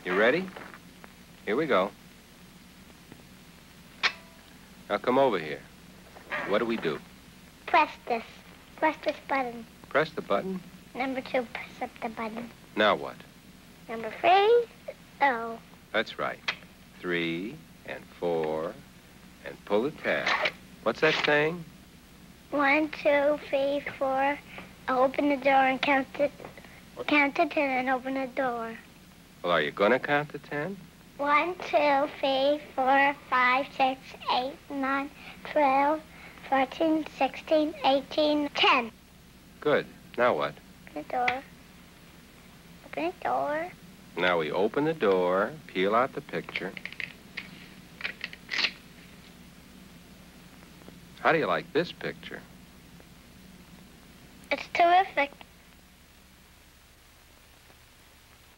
You ready? Here we go. Now come over here. What do we do? Press this. Press this button. Press the button? Number 2, press up the button. Now what? Number 3, oh. That's right. 3 and 4 and pull the tab. What's that saying? 1, 2, 3, 4. Open the door and count to 10 and open the door. Well, are you going to count to 10? 1, 2, 3, 4, 5, 6, 8, 9, 12, 14, 16, 18, 10. Good. Now what? Open the door. Open the door. Now we open the door, peel out the picture. How do you like this picture? It's terrific.